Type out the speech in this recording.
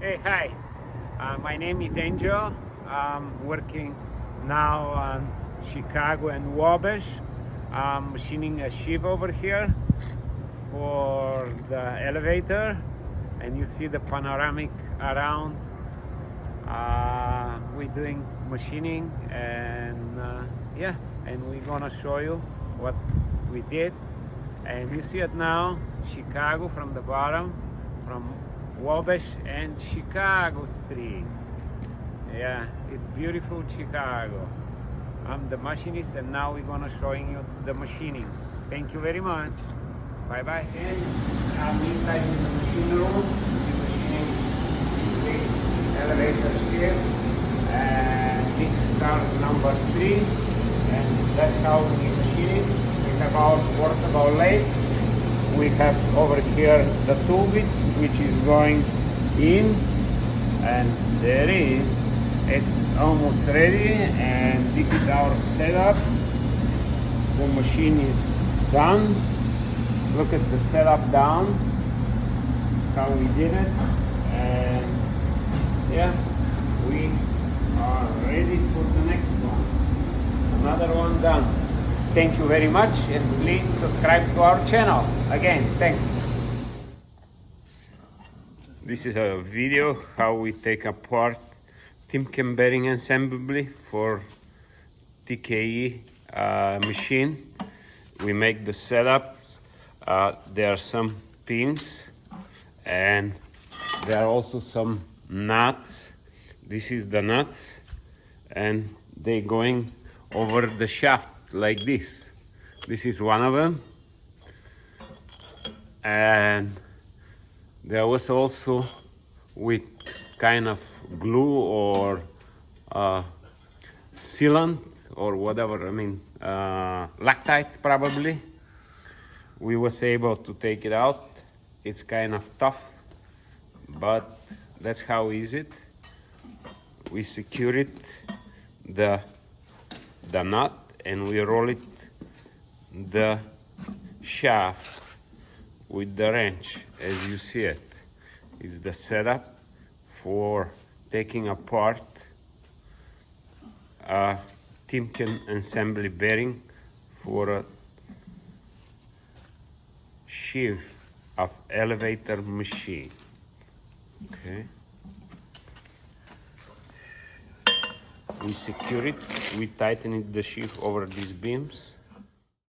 Hey, hi. My name is Angel. I'm working now on Chicago and Wabash. I'm machining a sheave over here for the elevator, and you see the panoramic around. We're doing machining, and yeah, and we're gonna show you what we did. And you see it now, Chicago from the bottom, from Wabash and Chicago Street. Yeah, it's beautiful Chicago. I'm the machinist, and now we're gonna showing you the machining. Thank you very much. Bye bye. And I'm inside the machine room. The machining is big elevator here, and this is car number 3, and that's how we machine it. We have our portable lathe. We have over here the tool bits, which is going in, and there is. It's almost ready, and this is our setup. The machine is done. Look at the setup down, how we did it, and yeah, we are ready for the next one. Another one done. Thank you very much, and please subscribe to our channel. Again, thanks. This is a video how we take apart Timken bearing assembly for TKE machine. We make the setups. There are some pins, and there are also some nuts. This is the nuts, and they going over the shaft like this. This is one of them, and there was also with kind of glue or sealant or whatever, I mean loctite probably. We was able to take it out. It's kind of tough, but that's how is it. We secure it, the nut, and we roll it the shaft with the wrench. As you see it, is the setup for taking apart a Timken assembly bearing for a sheave of elevator machine. Okay, we secure it, we tighten it, the sheave over these beams,